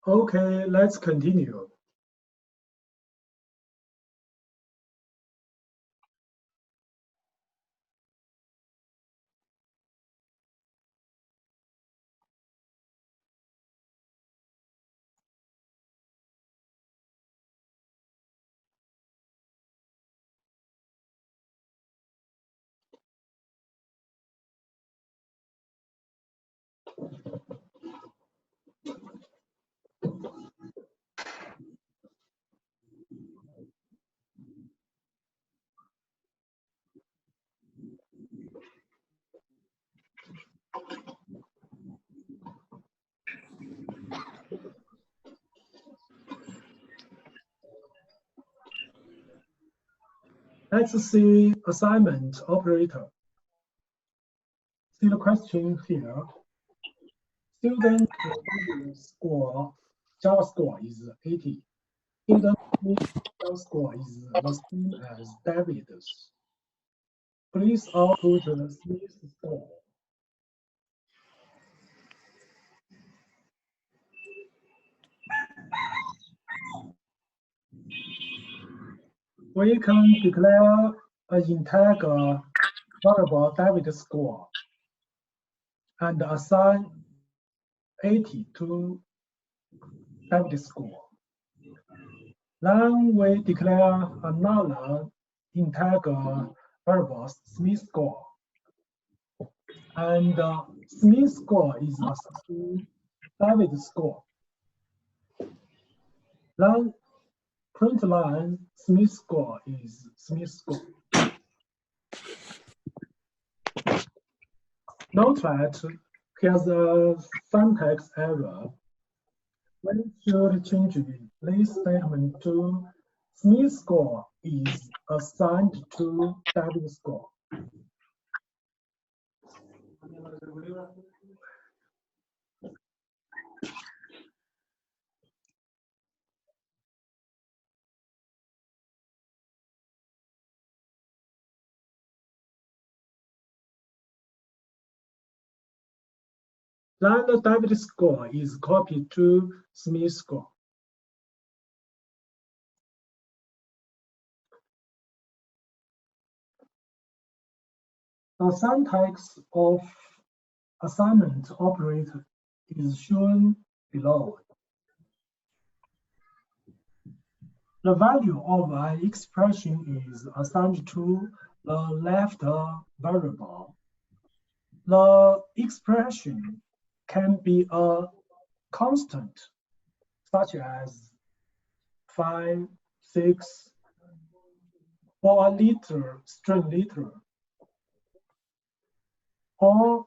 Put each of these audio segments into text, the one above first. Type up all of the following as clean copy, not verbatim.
Okay, let's continue. Let's see assignment operator. See the question here. Student score, Java score is 80. Student Java score is the same as David's. Please output the Smith score. We can declare an integer variable David's score and assign 80 to David's score. Then we declare another integer variable Smith score. And Smith score is assigned to David's score. Then print line Smith score is Smith score. Note that here's a syntax error. We should change this statement to Smith score is assigned to David's score. Then the David score is copied to Smith score. The syntax of assignment operator is shown below. The value of an expression is assigned to the left variable. The expression can be a constant, such as 5, 6, or a literal, string literal, or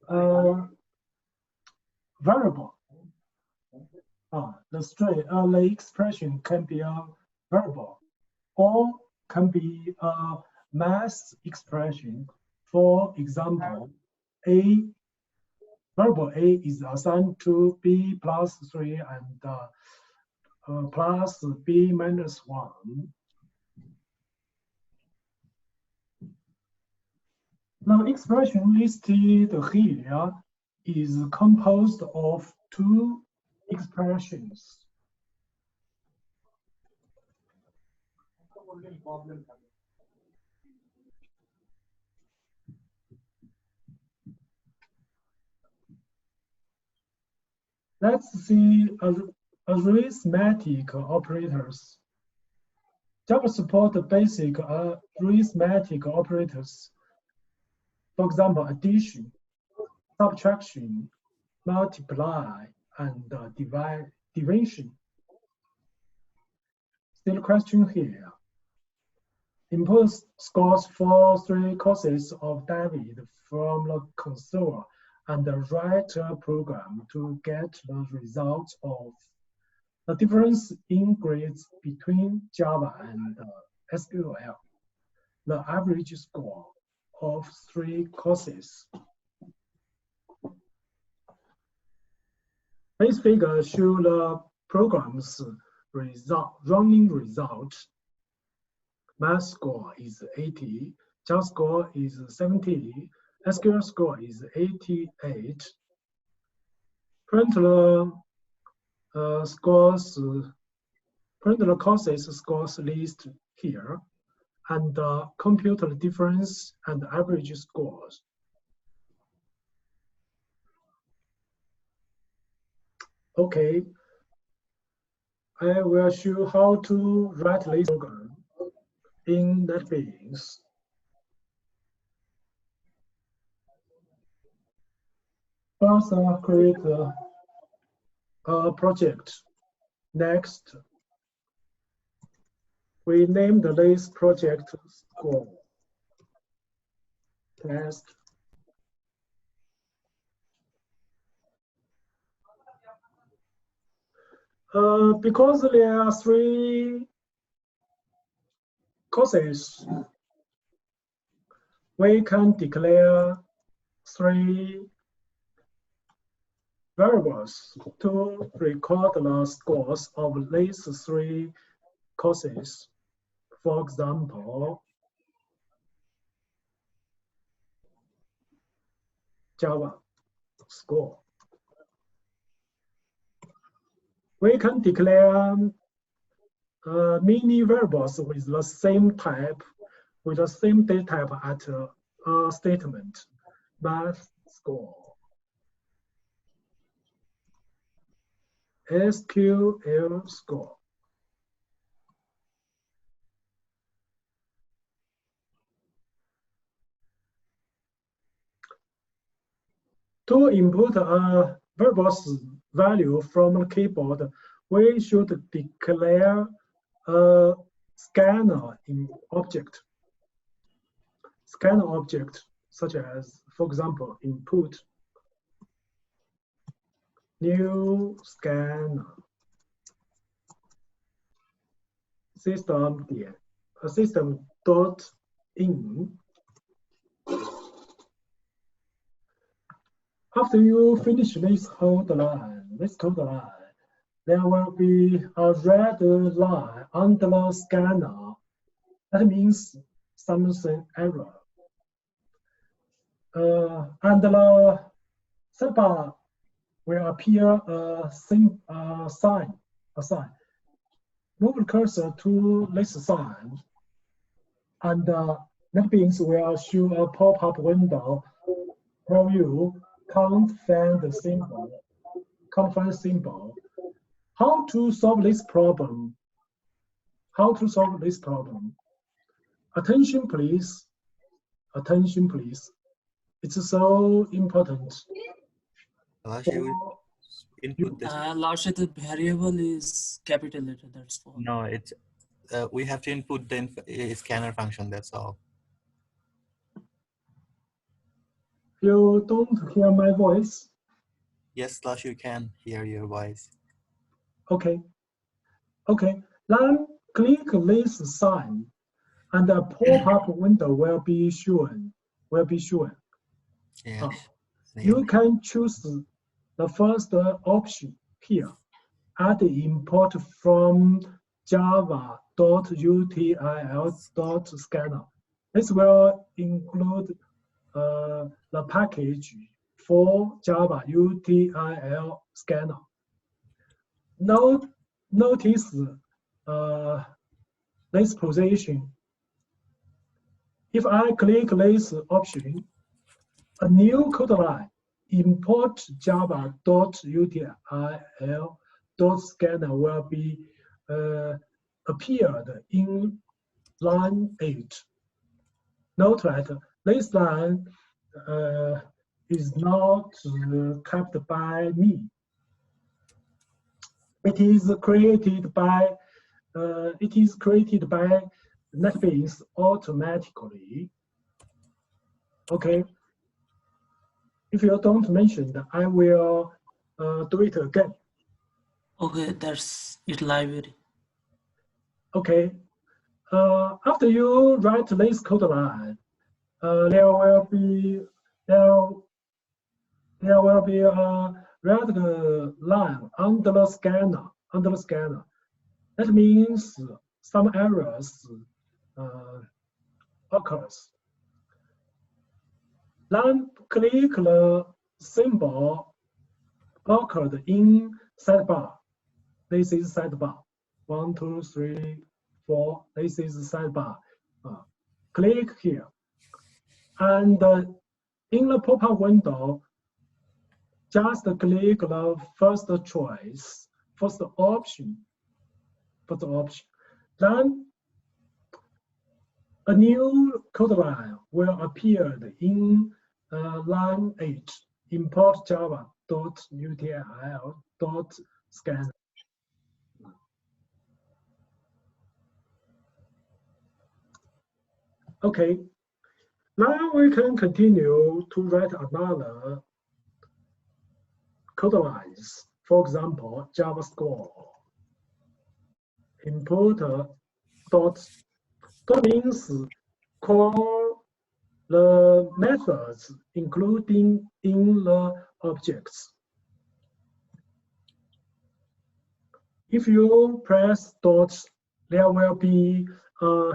a variable. The expression can be a variable or can be a math expression. For example, variable A is assigned to B plus 3 and plus B minus 1. The expression listed here is composed of two expressions. Let's see arithmetic operators. Java supports basic arithmetic operators. For example, addition, subtraction, multiply, and division. Still question here. Input scores for 3 courses of David from the console and write a program to get the results of the difference in grades between Java and SQL. The average score of 3 courses. This figure shows the program's running result. Math score is 80, Java score is 70, SQL score is 88. Print the scores, print the courses scores list here, and compute the difference and average scores. Okay, I will show how to write this program in NetBeans. First, create a project. Next, we name this project score test. Because there are 3 courses, we can declare 3 variables to record the scores of these 3 courses. For example, Java score. We can declare many variables with the same type, with the same data type at a statement, math score. SQL score. To input a variable's value from the keyboard, we should declare a scanner in object. Scanner object, such as, for example, input, new scanner, system.in. After you finish this code line, there will be a red line under the scanner. That means something error. And the sidebar will appear a sign. Move the cursor to this sign, and NetBeans will show a pop-up window where you can't find the symbol. How to solve this problem? Attention, please. It's so important. Input this. The variable is capital letter, that's all. No, it's we have to input the scanner function, that's all. You don't hear my voice? Yes, Lash, you can hear your voice. Okay. Then click this sign, and a pop-up window will be shown. Yeah. You can choose the first option here. Add import from java.util.scanner. This will include the package for Java util scanner. Notice this position. If I click this option, a new code line, import java.util.scanner will be appeared in line 8. Note that this line is not kept by me. It is created by NetBeans automatically. Okay. If you don't mention that, I will do it again. Okay, that's it library. Okay. After you write this code line, there will be a red line under the scanner. That means some errors occurs. Then click the symbol occurred in sidebar This is sidebar. 1, 2, 3, 4. This is sidebar. Click here. And in the pop-up window, just click the first choice, first option. Then a new code line will appear in line 8, import java.utl.scan. Okay, now we can continue to write another code lines. For example, Java score. Import dot means call the methods including in the objects. If you press dot, there will be a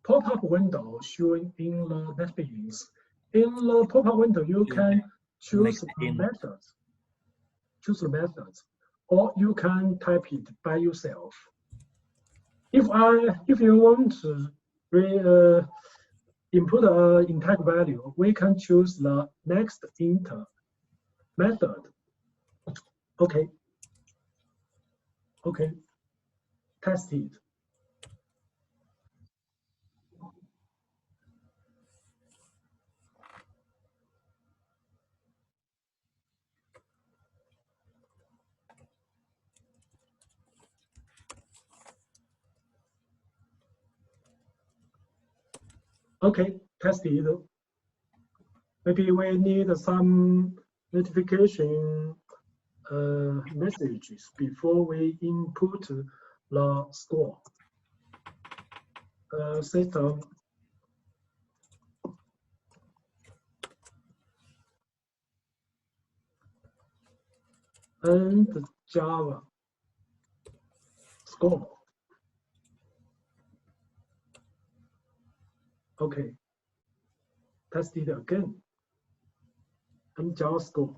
pop-up window showing in the NetBeans. In the pop-up window, you can choose the methods. Or you can type it by yourself. If you want to input an integer value, we can choose the next int method. Okay. Test it. Okay, test it. Maybe we need some notification messages before we input the score. System and Java score. Okay, test it again. And Java score.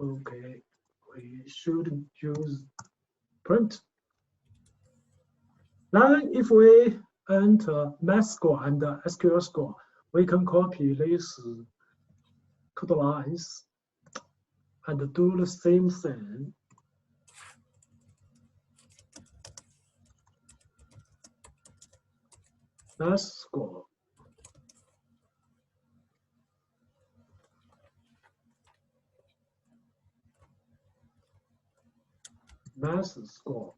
Okay, we should use print. Now, if we enter math score and SQL score, we can copy these code lines and do the same thing. Math score. Math score.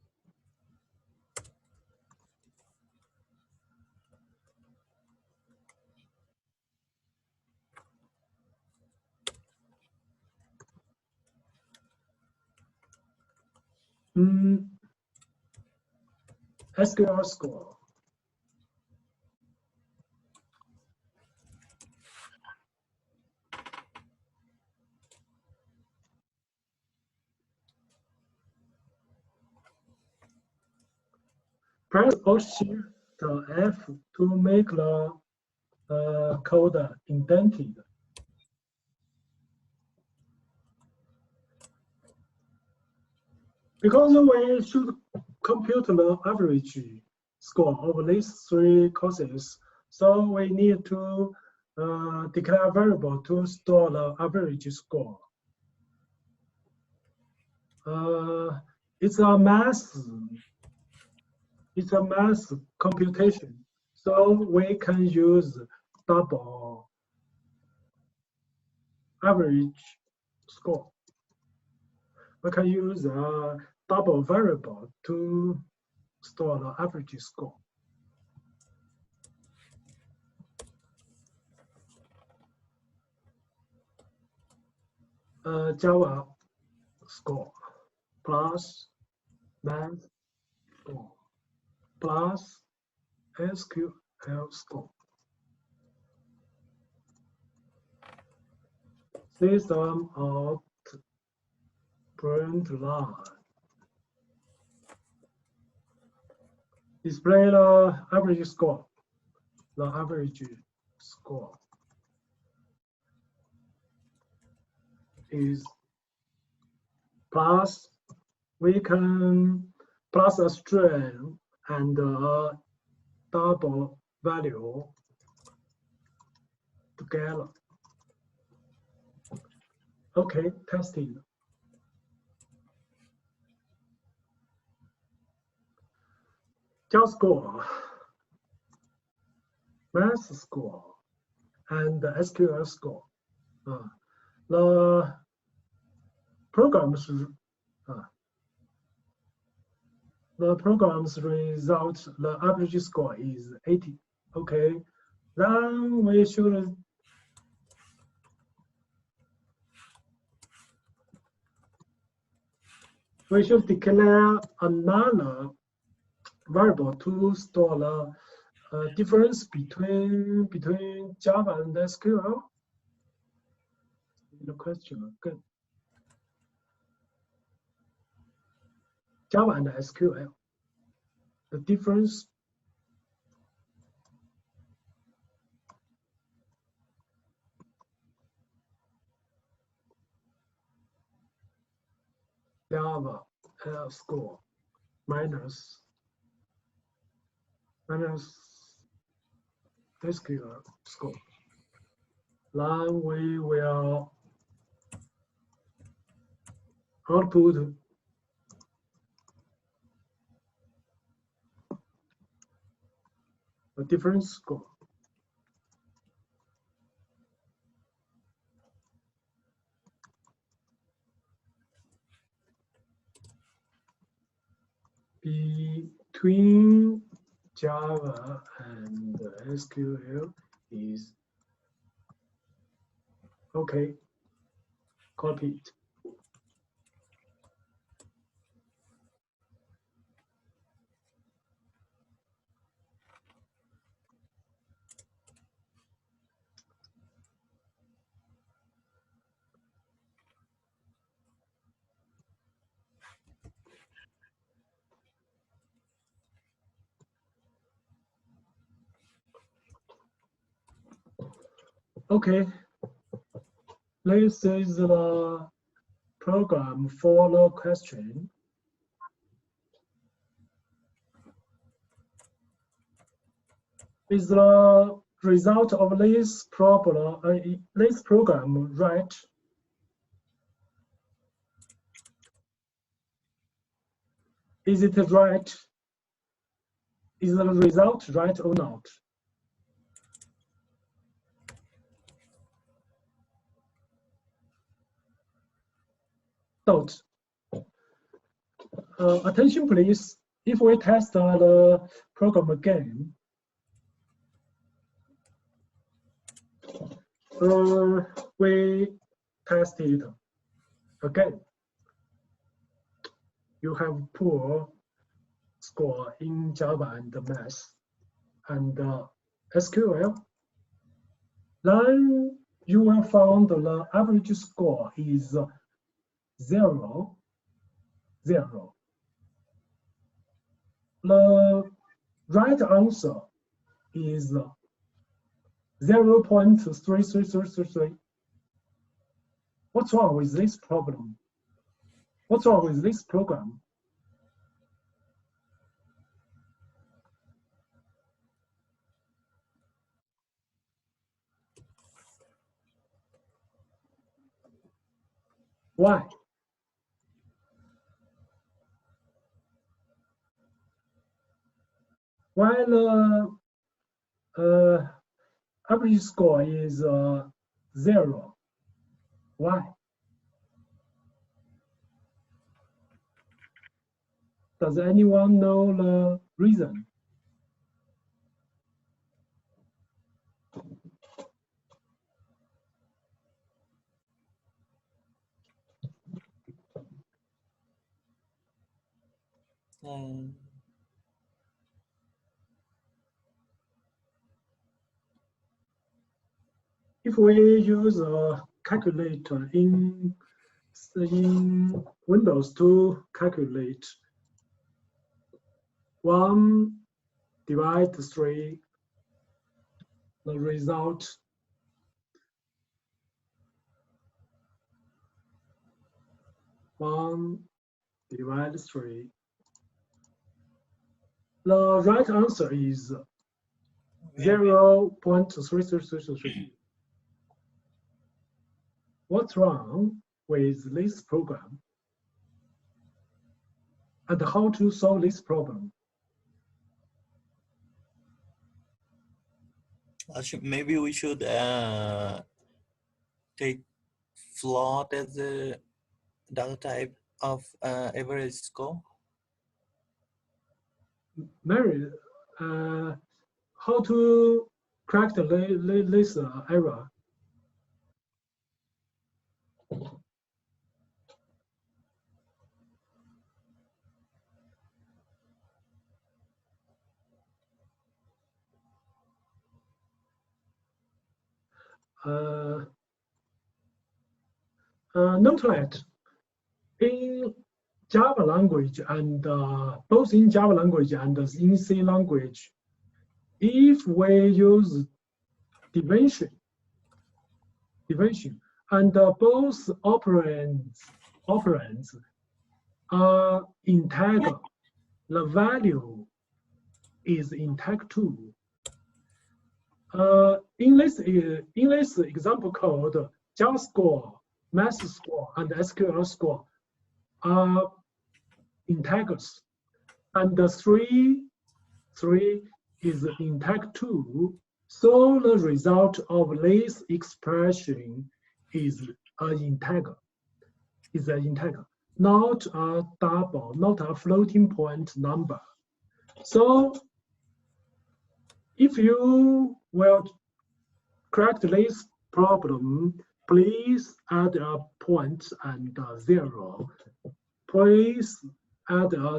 SQL score. Press Alt-Shift-F to make the code indented. Because we should compute the average score of these 3 courses, so we need to declare a variable to store the average score. It's a math computation, so we can use double average score. We can use a double variable to store the average score. Java score plus math score plus SQL score. System out print line. Display the average score. The average score is plus we can plus a string and a double value together. Okay, testing. Just score, math score, and SQL score. The programs result, the average score is 80. Okay, then we should declare another variable to store the difference between Java and SQL. The question again. Java and SQL. The difference Java score minus SQL score. Then we will output a different score. Between Java and SQL is okay. Copy it. Okay, this is the program for the question. Is the result of this problem, this program right? Is it right? Is the result right or not? Note. Attention please, if we test the program again, we test it again. You have poor score in Java and Math and SQL. Then you will find the average score is 0, 0. The right answer is 0.33333. What's wrong with this problem? What's wrong with this program? Why? Why the average score is 0? Why? Does anyone know the reason? If we use a calculator in Windows to calculate 1 divide 3, the result 1 divided 3. The right answer is 0.3333. What's wrong with this program? And how to solve this problem? Maybe we should take float as a data type of average score. Mary, how to correct this error? Note that in Java language and both in Java language and in C language, if we use division, and both operands are integer, the value is integer too. In this example code, Java score, math score, and SQL score are integers, and the 3 is integer 2. So the result of this expression is an integer. Not a double, not a floating point number. So if you will correct this problem, please add a point and a 0. Please add a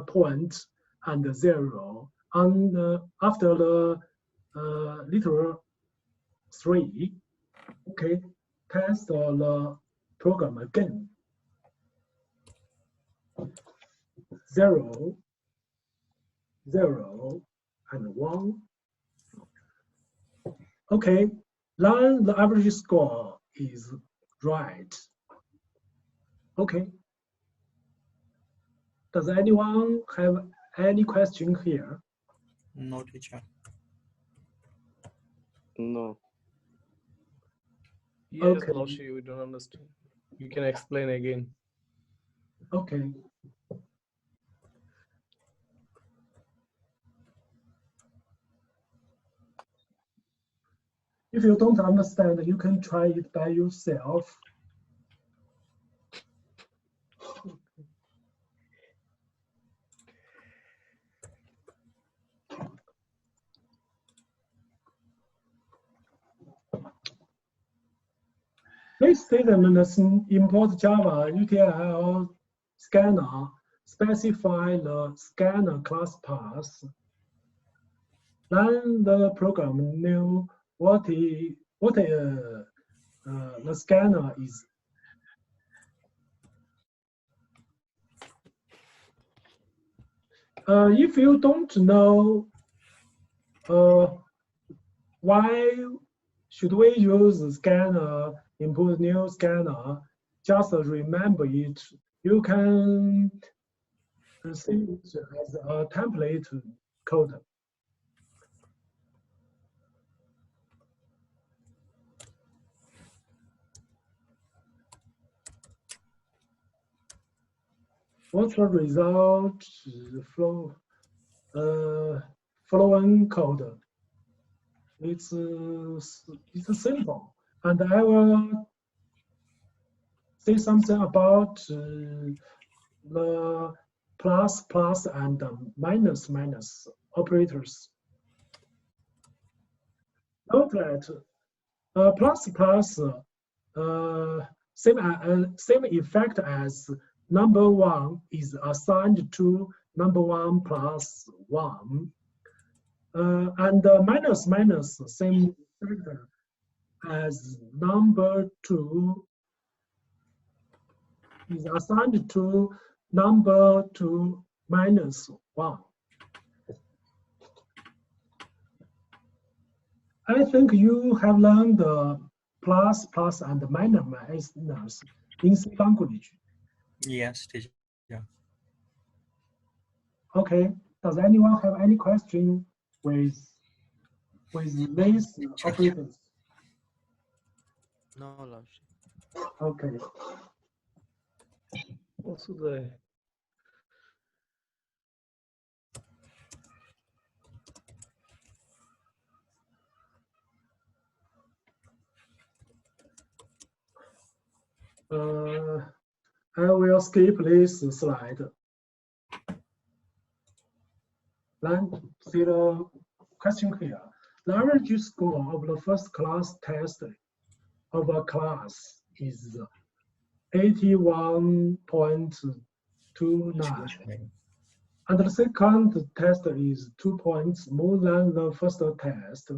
point and a 0. And after the literal 3, okay, test the program again. 0, 0, and 1. Okay, then the average score is right. Okay. Does anyone have any question here? No, teacher. No. Yes, Okay. Laushi, we don't understand. You can explain again. Okay. If you don't understand, you can try it by yourself. This statement import Java UTL scanner specify the scanner class path. Then the program knew what the scanner is. If you don't know why should we use the scanner, input new scanner, just remember it. You can see it as a template code. What's the result? Following code. It's simple, and I will say something about the plus and minus operators. Note that plus same effect as number 1 is assigned to number 1 plus 1. And minus same factor as number 2 is assigned to number 2 minus 1. I think you have learned the plus and minus in C language. Yes, teacher. Okay. Does anyone have any question with these operators? No, Lord. Okay. Also the I will skip this slide. Then see the question here. The average score of the first class test of a class is 81.29. And the second test is 2 points more than the first test.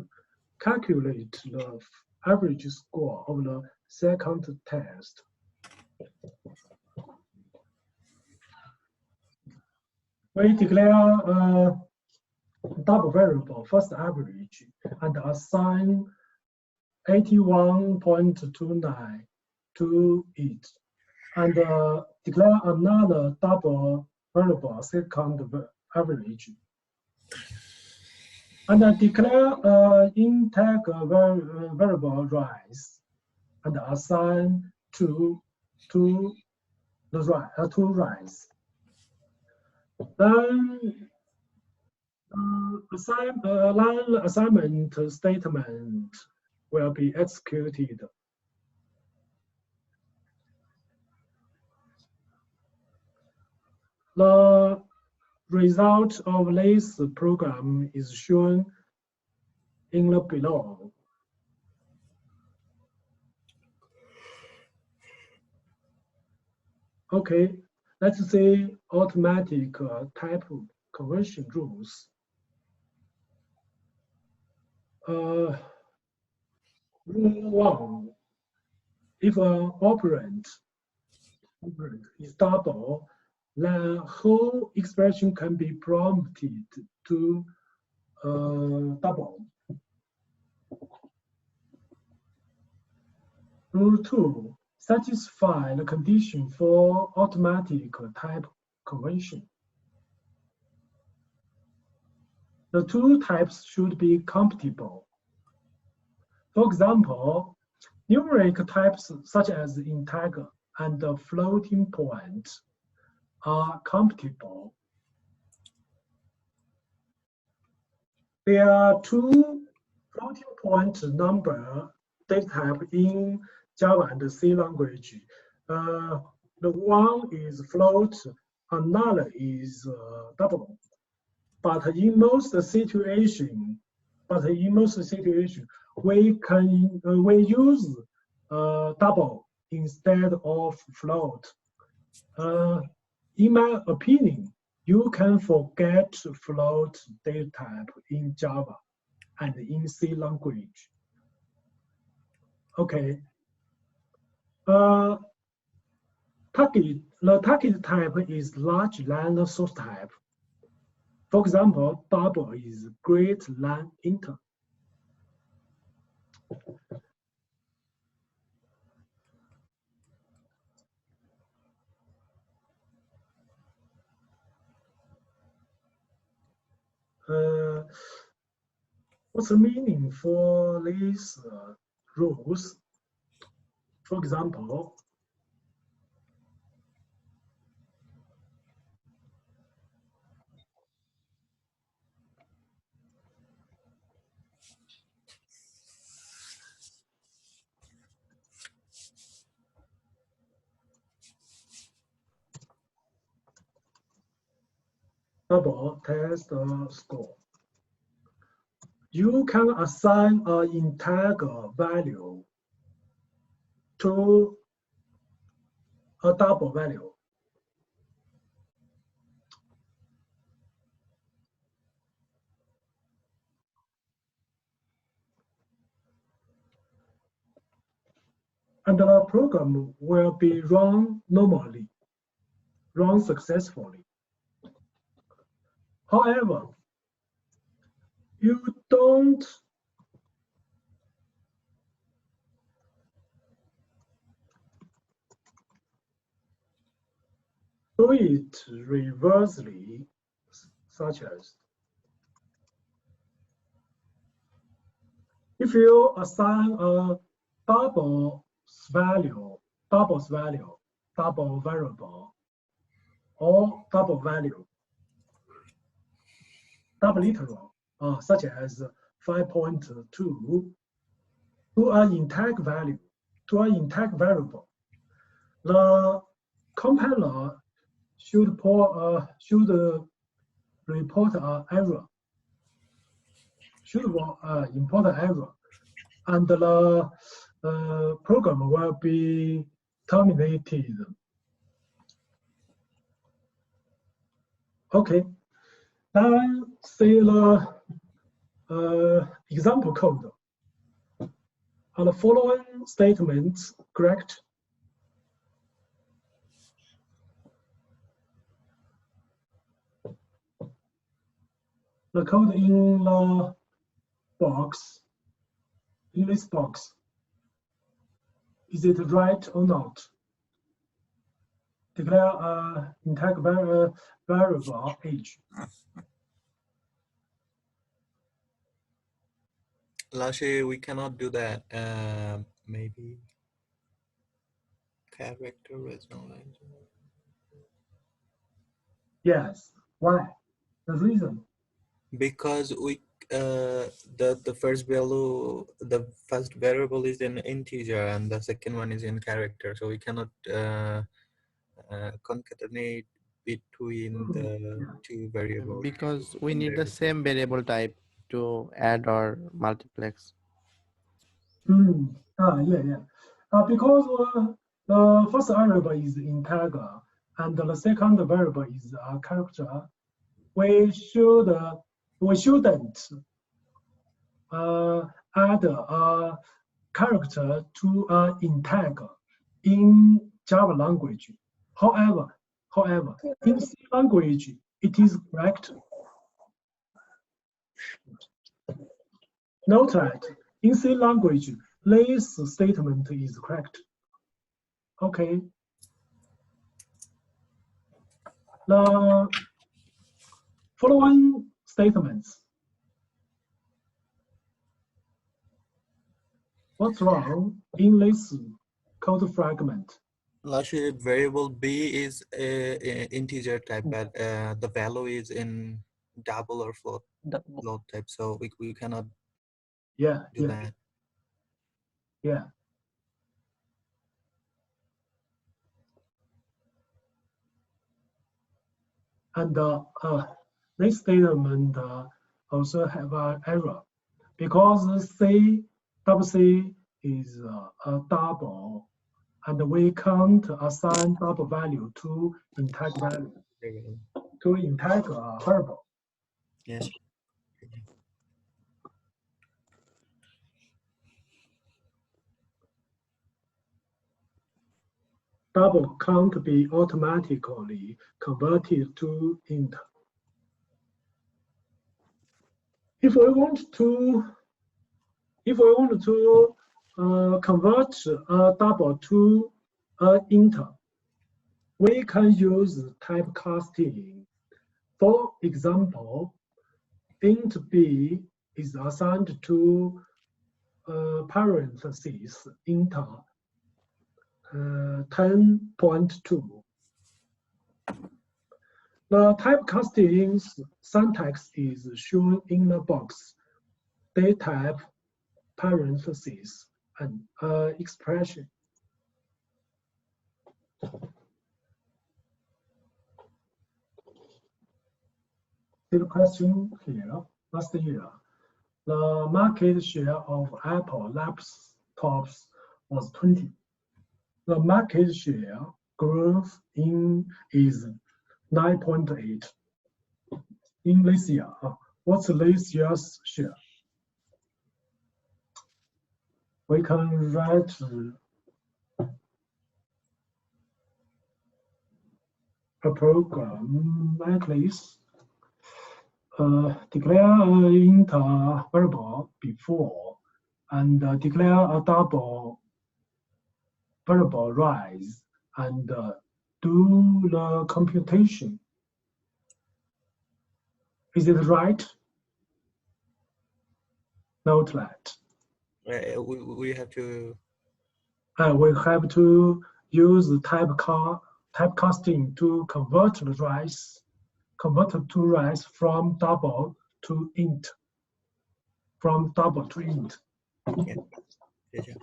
Calculate the average score of the second test. We declare a double variable, first average, and assign 81.29 to it, and declare another double variable, second average, and declare integer variable rise, and assign to the rise. Then line assignment statement will be executed. The result of this program is shown in the below. Okay, let's see automatic type conversion rules. Rule 1, if an operand is double, the whole expression can be prompted to double. Rule 2, satisfy the condition for automatic type conversion. The two types should be compatible. For example, numeric types such as integer and floating point are compatible. There are two floating point number data type in Java and C language. The one is float, another is double. But in most situations, we use double instead of float. In my opinion, you can forget float data type in Java and in C language. Okay. The target type is larger than the source type. For example, double is greater than int. What's the meaning for these rules? For example, double test score. You can assign an integer value to a double value. And the program will be run normally, run successfully. However, you don't do it reversely, such as if you assign a double variable, double variable, or double value, double literal, such as 5.2 to an intact value, to an intact variable, the compiler should report an error, import an error, and the program will be terminated. Okay, now see the example code. Are the following statements correct? The code in the box, in this box, is it right or not? Declare an intact variable age. Lashe, we cannot do that. Maybe character resonance. Yes. Why? The reason? Because we the first value, the first variable is in integer and the second one is in character, so we cannot concatenate between the two variables. Because we need the same variable type to add or multiplex. Yeah. Because the first variable is integer and the second variable is a character, we shouldn't add a character to an integer in Java language. However, in C language, it is correct. Note that in C language, this statement is correct. Okay. The following statements. What's wrong in this code fragment? Lashe, variable b is a integer type, but the value is in double or float type, so we cannot do that. Yeah. And this statement also have an error because C is a double, and we can't assign double value to integer value, to integer variable. Yes. Double can't be automatically converted to int. If we want to convert a double to an int, we can use typecasting. For example, int b is assigned to parentheses int 10.2. The typecasting syntax is shown in the box. They type parentheses and expression. The question here, last year, the market share of Apple laptops was 20. The market share growth is 9.8 in this year. What's this year's share? We can write a program like this. Declare an int variable before and declare a double variable rise and do the computation. Is it right? Note that. We have to. We have to use typecasting to convert the rice, from double to int. From double to int. Yeah. Teacher.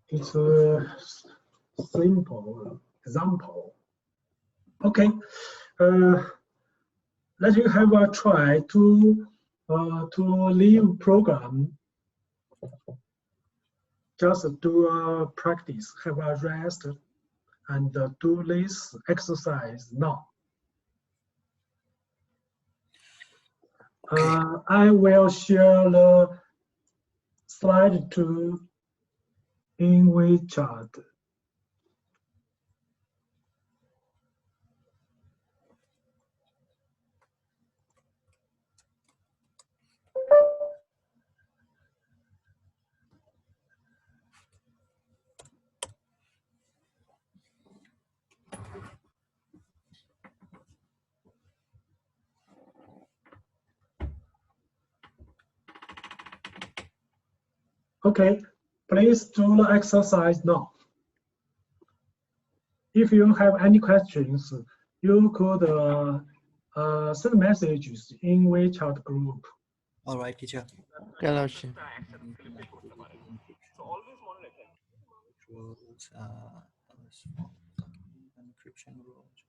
It's a simple example. Okay, let you have a try to leave program. Just do a practice, have a rest, and do this exercise now. Okay. I will share the slide to in WeChat. Okay, please do the exercise now. If you have any questions, you could send messages in WeChat group. All right, teacher. Okay, Lordship. Rules, encryption rules.